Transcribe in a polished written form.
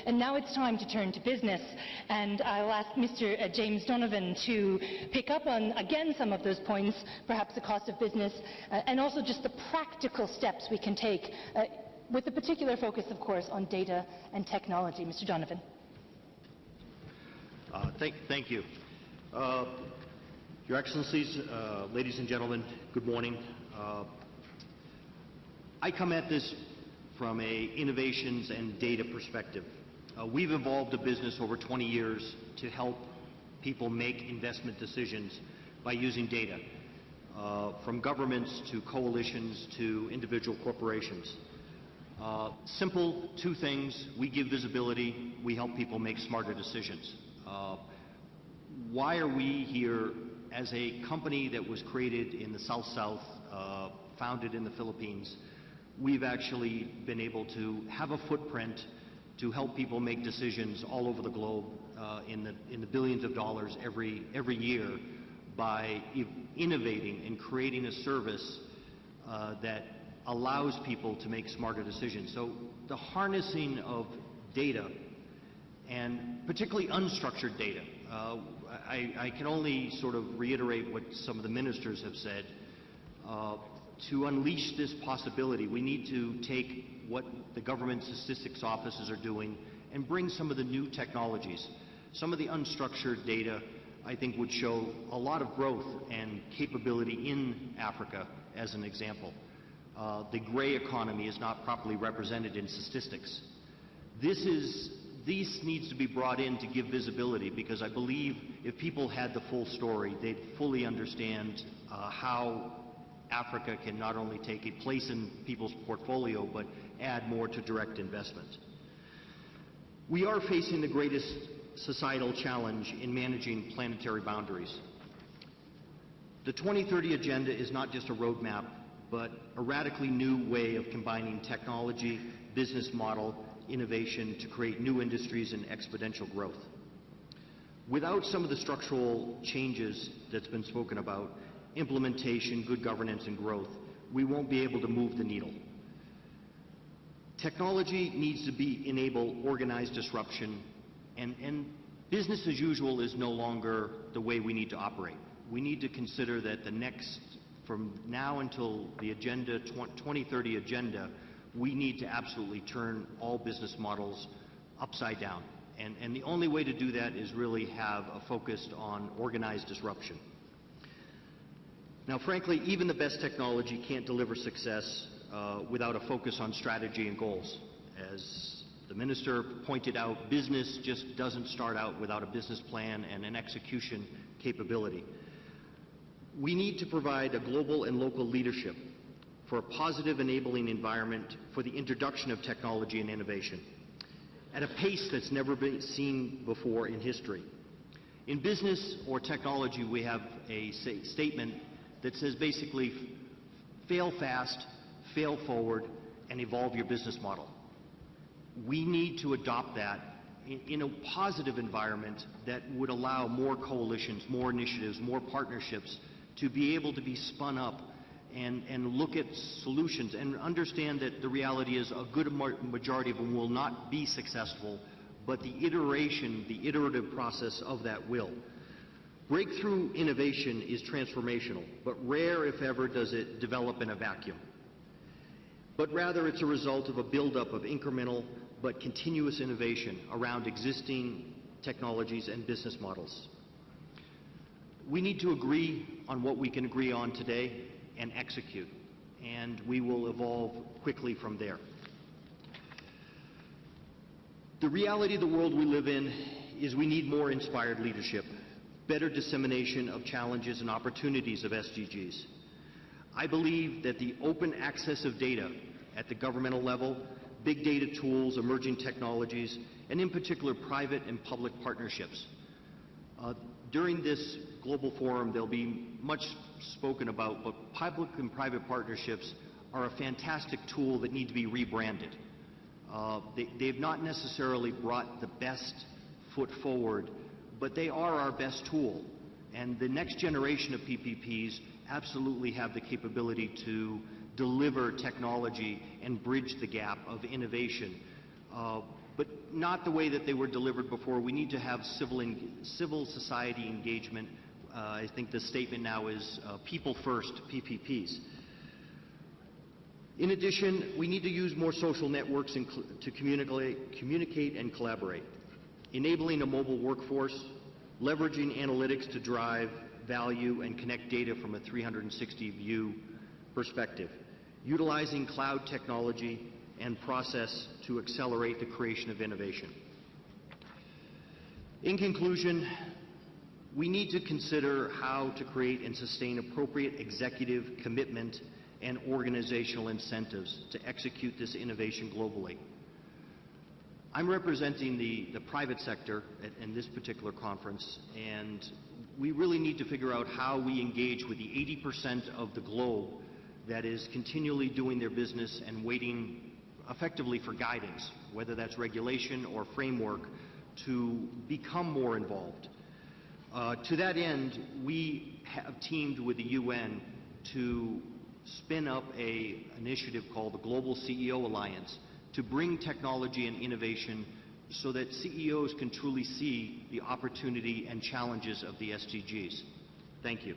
And now it's time to turn to business, and I'll ask Mr. James Donovan to pick up on, again, some of those points, perhaps the cost of business, and also just the practical steps we can take, with a particular focus, of course, on data and technology. Mr. Donovan. Thank you. Your Excellencies, ladies and gentlemen, good morning. I come at this from an innovations and data perspective. We've evolved a business over 20 years to help people make investment decisions by using data, from governments to coalitions to individual corporations. Simple two things: we give visibility, we help people make smarter decisions. Why are we here as a company that was created in the South, founded in the Philippines? We've actually been able to have a footprint to help people make decisions all over the globe in the billions of dollars every year by innovating and creating a service that allows people to make smarter decisions. So the harnessing of data, and particularly unstructured data, I can only sort of reiterate what some of the ministers have said. To unleash this possibility, we need to take what the government statistics offices are doing and bring some of the new technologies. Some of the unstructured data, I think, would show a lot of growth and capability in Africa, as an example. The gray economy is not properly represented in statistics. This needs to be brought in to give visibility, because I believe if people had the full story, they'd fully understand how Africa can not only take a place in people's portfolio, but add more to direct investment. We are facing the greatest societal challenge in managing planetary boundaries. The 2030 Agenda is not just a roadmap, but a radically new way of combining technology, business model, innovation to create new industries and exponential growth. Without some of the structural changes that's been spoken about, implementation, good governance, and growth, we won't be able to move the needle. Technology needs to enable organized disruption, and business as usual is no longer the way we need to operate. We need to consider that from now until the 2030 Agenda, we need to absolutely turn all business models upside down. And the only way to do that is really have a focus on organized disruption. Now, frankly, even the best technology can't deliver success without a focus on strategy and goals. As the Minister pointed out, business just doesn't start out without a business plan and an execution capability. We need to provide a global and local leadership for a positive enabling environment for the introduction of technology and innovation at a pace that's never been seen before in history. In business or technology, we have a statement that says basically, fail fast, fail forward, and evolve your business model. We need to adopt that in a positive environment that would allow more coalitions, more initiatives, more partnerships to be able to be spun up and look at solutions and understand that the reality is a good majority of them will not be successful, but the iterative process of that will. Breakthrough innovation is transformational, but rare, if ever, does it develop in a vacuum. But rather, it's a result of a buildup of incremental but continuous innovation around existing technologies and business models. We need to agree on what we can agree on today and execute, and we will evolve quickly from there. The reality of the world we live in is we need more inspired leadership, better dissemination of challenges and opportunities of SDGs. I believe that the open access of data at the governmental level, big data tools, emerging technologies, and in particular private and public partnerships. During this global forum, there'll be much spoken about, but public and private partnerships are a fantastic tool that need to be rebranded. They've not necessarily brought the best foot forward, but they are our best tool. And the next generation of PPPs absolutely have the capability to deliver technology and bridge the gap of innovation but not the way that they were delivered before. We need to have civil society engagement. I think the statement now is people first PPPs. In addition, we need to use more social networks to communicate and collaborate, enabling a mobile workforce, leveraging analytics to drive value and connect data from a 360 view perspective, utilizing cloud technology and process to accelerate the creation of innovation. In conclusion, we need to consider how to create and sustain appropriate executive commitment and organizational incentives to execute this innovation globally. I'm representing the private sector in this particular conference, and we really need to figure out how we engage with the 80% of the globe that is continually doing their business and waiting effectively for guidance, whether that's regulation or framework, to become more involved. To that end, we have teamed with the UN to spin up an initiative called the Global CEO Alliance to bring technology and innovation so that CEOs can truly see the opportunity and challenges of the SDGs. Thank you.